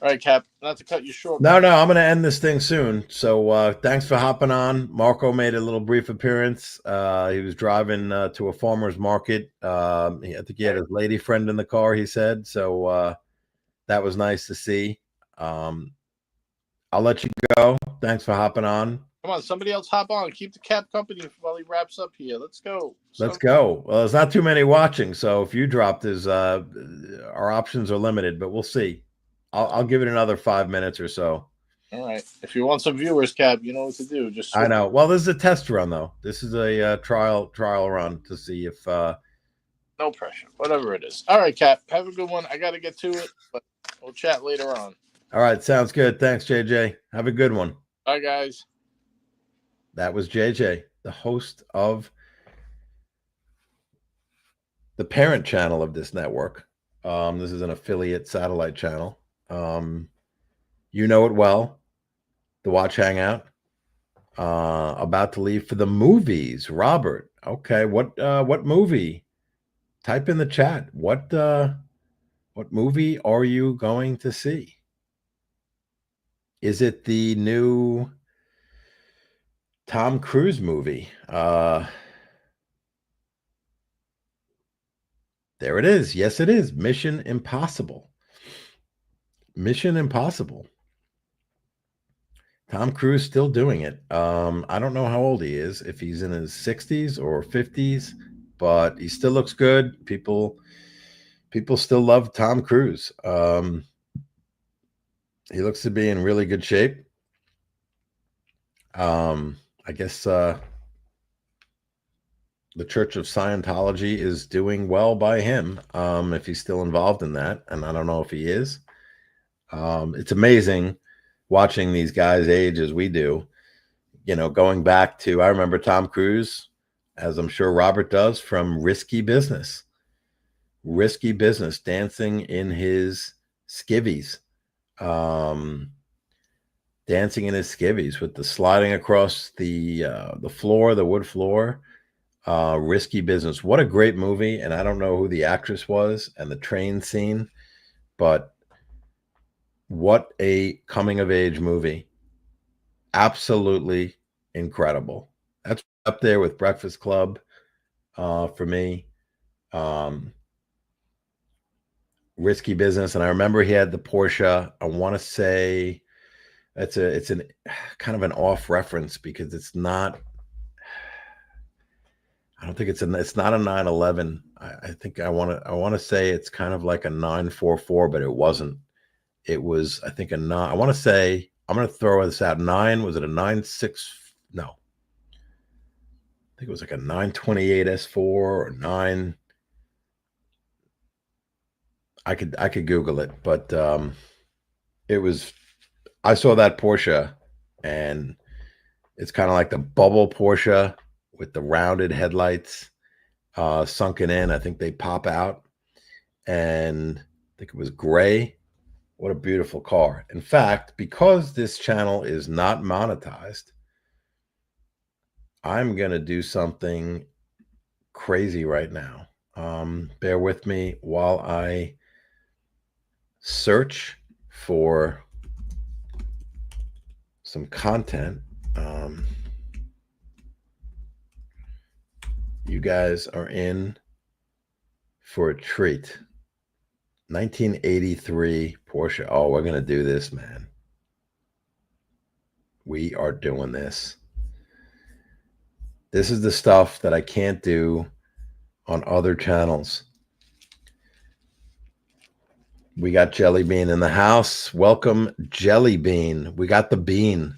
All right, Cap, not to cut you short. No, I'm going to end this thing soon. So thanks for hopping on. Marco made a little brief appearance. He was driving to a farmer's market. I think he had his lady friend in the car, he said. So that was nice to see. I'll let you go. Thanks for hopping on. Come on, somebody else hop on. Keep the Cap company while he wraps up here. Let's go. Let's go. Well, there's not too many watching, so if you drop, our options are limited, but we'll see. I'll give it another 5 minutes or so. All right. If you want some viewers, Cap, you know what to do. Just I know. Well, this is a test run, though. This is a trial run to see if. No pressure. Whatever it is. All right, Cap. Have a good one. I got to get to it, but we'll chat later on. All right. Sounds good. Thanks, JJ. Have a good one. Bye, guys. That was JJ, the host of the parent channel of this network. This is an affiliate satellite channel. You know it well. The Watch Hangout. About to leave for the movies. Robert. Okay. What movie? Type in the chat. What movie are you going to see? Is it the new Tom Cruise movie? There it is. Yes, it is. Mission Impossible. Mission Impossible. Tom Cruise still doing it. I don't know how old he is, if he's in his 60s or 50s, but he still looks good. People still love Tom Cruise. He looks to be in really good shape. I guess the Church of Scientology is doing well by him, if he's still involved in that, and I don't know if he is. It's amazing watching these guys age as we do. You know, going back to, I remember Tom Cruise, as I'm sure Robert does, from Risky Business. Risky Business, dancing in his skivvies. Dancing in his skivvies with the sliding across the floor, the wood floor. Risky Business. What a great movie. And I don't know who the actress was and the train scene, but what a coming of age movie. Absolutely incredible. That's up there with Breakfast Club for me. Risky Business. And I remember he had the Porsche. I want to say it's an kind of an off reference because it's not, I don't think it's not a 911. I think I want to say it's kind of like a 944, but it wasn't. It was, I think, a nine. I want to say, I'm going to throw this out. Was it a 96? No. I think it was like a 928 S4 or 9. I could Google it, but it was, I saw that Porsche and it's kind of like the bubble Porsche with the rounded headlights sunken in. I think they pop out, and I think it was gray. What a beautiful car. In fact, because this channel is not monetized, I'm going to do something crazy right now. Bear with me while I search for some content. You guys are in for a treat. 1983 Porsche. Oh, we're going to do this, man. We are doing this. This is the stuff that I can't do on other channels. We got Jelly Bean in the house. Welcome, Jelly Bean. We got the bean.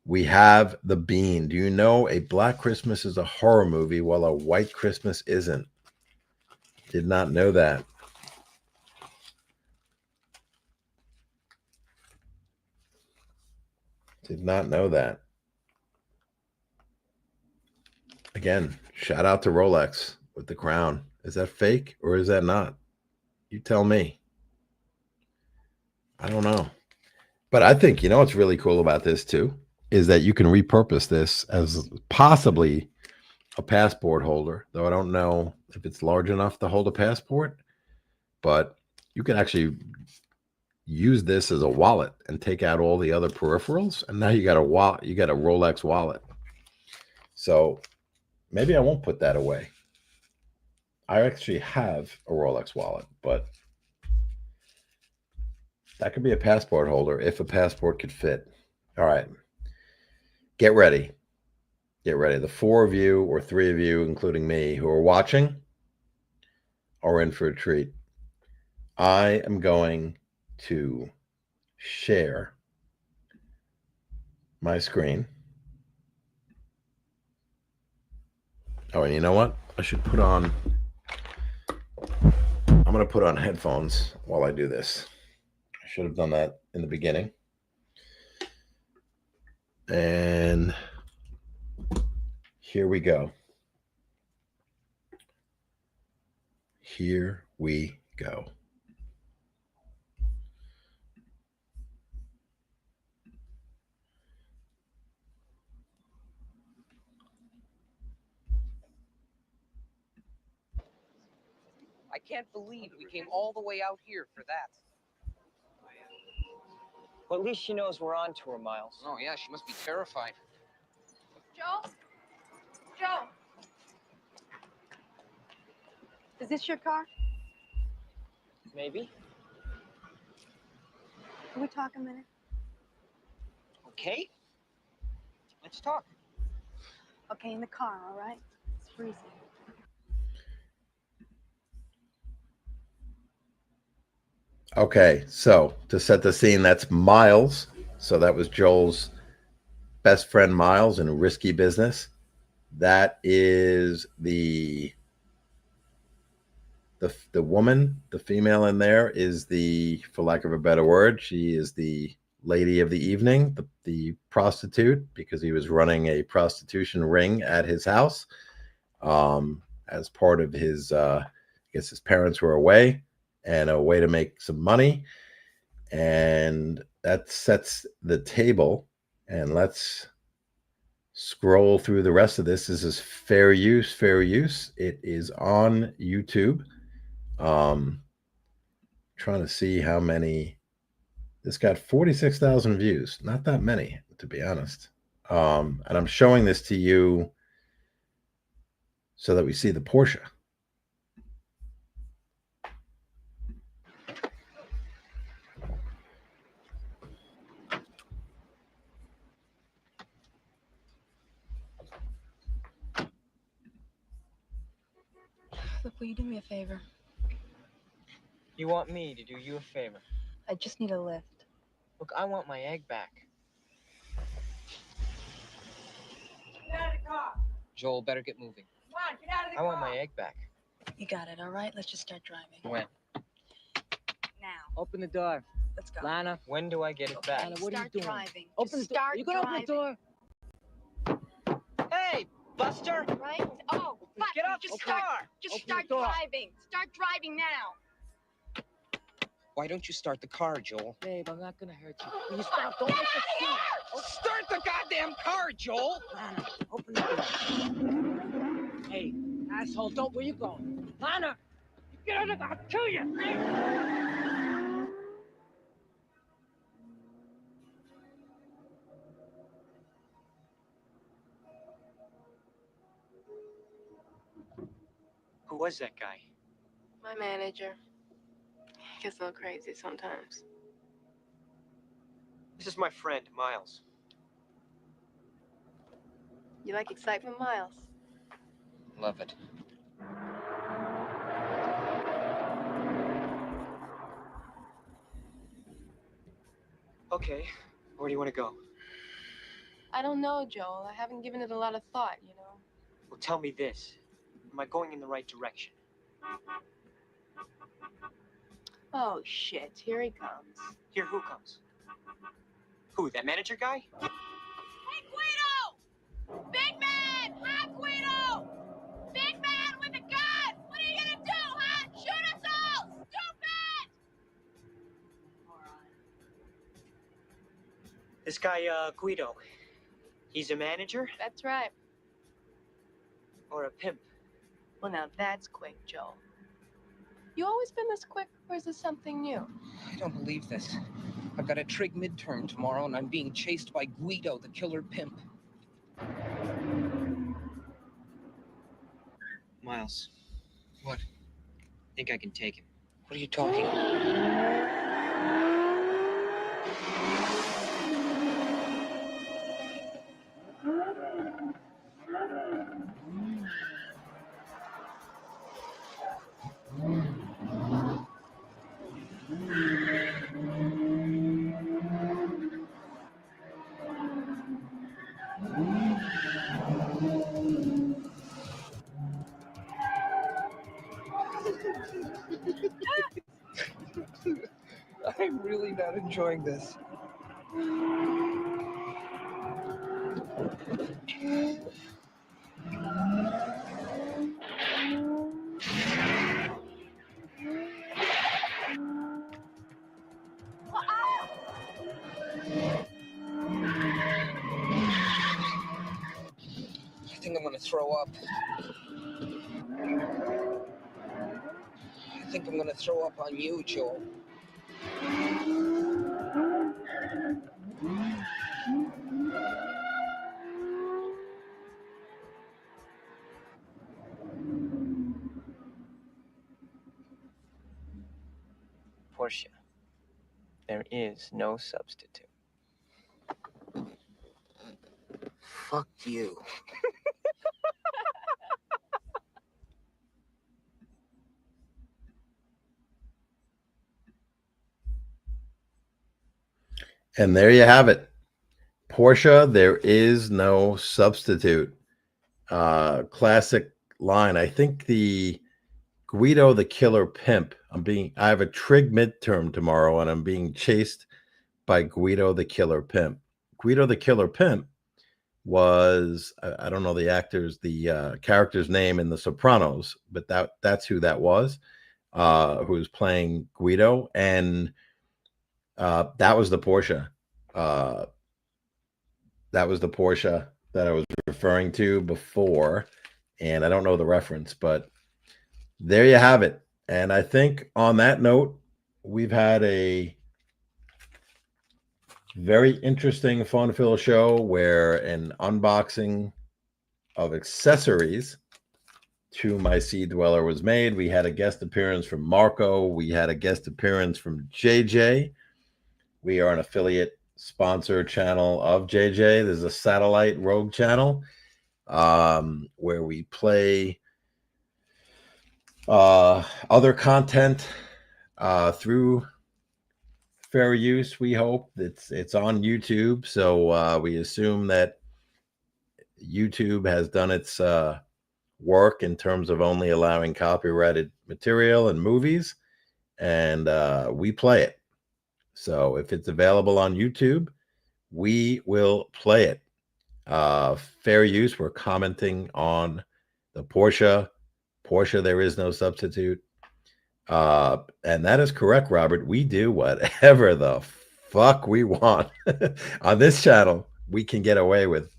We have the bean. Do you know a Black Christmas is a horror movie while a White Christmas isn't? Did not know that. Did not know that. Again, shout out to Rolex with the crown. Is that fake or is that not? You tell me. I don't know. But I think, you know what's really cool about this too is that you can repurpose this as possibly a passport holder, though I don't know if it's large enough to hold a passport, but you can actually use this as a wallet and take out all the other peripherals, and now you got a wallet, you got a Rolex wallet. So maybe I won't put that away. I actually have a Rolex wallet, but that could be a passport holder if a passport could fit. All right. Get ready. Get ready. The 4 of you or 3 of you, including me, who are watching are in for a treat. I am going to share my screen. Oh, and you know what? I should put on, I'm going to put on headphones while I do this. I should have done that in the beginning. And here we go. Here we go. I can't believe we came all the way out here for that. Well, at least she knows we're on to her, Miles. Oh, yeah, she must be terrified. Joe? Joe? Is this your car? Maybe. Can we talk a minute? Okay. Let's talk. Okay, in the car, all right? It's freezing. Okay, so to set the scene, that's Miles. So that was Joel's best friend Miles in Risky Business. That is the woman, the female in there is the, for lack of a better word, she is the lady of the evening, the prostitute, because he was running a prostitution ring at his house as part of his, I guess his parents were away and a way to make some money. And that sets the table. And let's scroll through the rest of this. This is fair use, fair use. It is on YouTube. Trying to see how many. This got 46,000 views. Not that many, to be honest. And I'm showing this to you so that we see the Porsche. Look, will you do me a favor? You want me to do you a favor? I just need a lift. Look, I want my egg back. Get out of the car. Joel, better get moving. Come on, get out of the I car. want my egg back. You got it, all right? Let's just start driving. When? Now. Open the door. Let's go. Lana, when do I get it back? Lana, What are you start doing? driving. Open Just the door. start You can open the door. Hey, Buster. Right? Oh, fuck. Get off Just the start. car. Just Open start the door. driving. Start driving now. Why don't you start the car, Joel? Babe, I'm not gonna hurt you. Will you stop? Don't make a scene. Oh, start the goddamn car, Joel. Lana, open the door. Hey, asshole, don't. Where you going? Lana, you get out of the car. I'll kill you. Who was that guy? My manager. He gets a little crazy sometimes. This is my friend, Miles. You like excitement, Miles? Love it. Okay, where do you want to go? I don't know, Joel. I haven't given it a lot of thought, you know. Well, tell me this. Am I going in the right direction? Oh, shit. Here he comes. Here, who comes? Who, that manager guy? Hey, Guido! Big man! Hi, Guido! Big man with a gun! What are you gonna do, huh? Shoot us all! Stupid! This guy, Guido. He's a manager That's right. or a pimp? Well, now that's quick, Joel. You always been this quick, or is this something new? I don't believe this. I've got a trig midterm tomorrow, and I'm being chased by Guido, the killer pimp. Miles. What? Think I can take him. What are you talking about? I'm really not enjoying this. I think I'm gonna throw up. I think I'm gonna throw up on you, Joel. Porsche. There is no substitute. Fuck you. And there you have it. Porsche, there is no substitute. Classic line. I think the Guido the Killer Pimp. I have a trig midterm tomorrow and I'm being chased by Guido the Killer Pimp. Guido the Killer Pimp was, I don't know the character's name in The Sopranos, but that's who that was, who was playing Guido. And that was the Porsche. That was the Porsche that I was referring to before. And I don't know the reference, but there you have it. And I think on that note, we've had a very interesting, fun-filled show where an unboxing of accessories to my Sea Dweller was made. We had a guest appearance from Marco. We had a guest appearance from JJ. We are an affiliate sponsor channel of JJ. There's a satellite rogue channel where we play other content through fair use. We hope it's on YouTube, so we assume that YouTube has done its work in terms of only allowing copyrighted material and movies, and we play it. So if it's available on YouTube, we will play it. Fair use. We're commenting on the Porsche. There is no substitute. And that is correct, Robert. We do whatever the fuck we want on this channel. We can get away with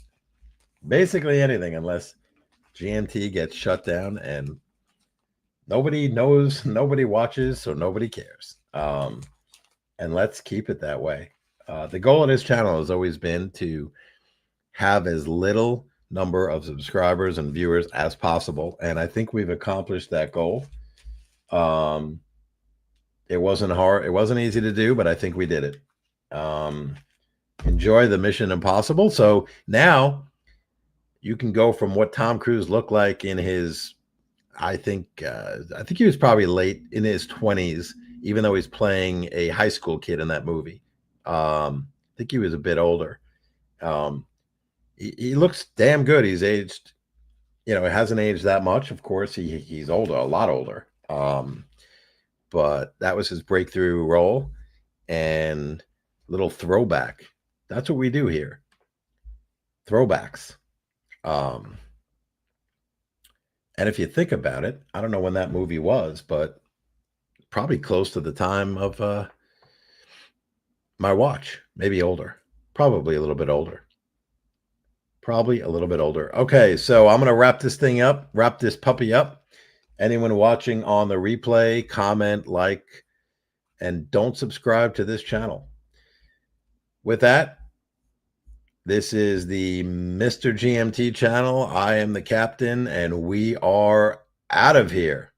basically anything unless GMT gets shut down and nobody knows, nobody watches, so nobody cares. And let's keep it that way. The goal of this channel has always been to have as little number of subscribers and viewers as possible, and I think we've accomplished that goal. It wasn't hard. It wasn't easy to do, but I think we did it. Enjoy the Mission Impossible. So now you can go from what Tom Cruise looked like in his, I think he was probably late in his 20s, even though he's playing a high school kid in that movie. I think he was a bit older. He looks damn good. He's aged, it hasn't aged that much. Of course, he's older, a lot older. But that was his breakthrough role and little throwback. That's what we do here. Throwbacks. And if you think about it, I don't know when that movie was, but probably close to the time of my watch, maybe older, probably a little bit older. Okay, so I'm going to wrap this puppy up. Anyone watching on the replay, comment, like, and don't subscribe to this channel. With that, this is the Mr. GMT channel. I am the captain, and we are out of here.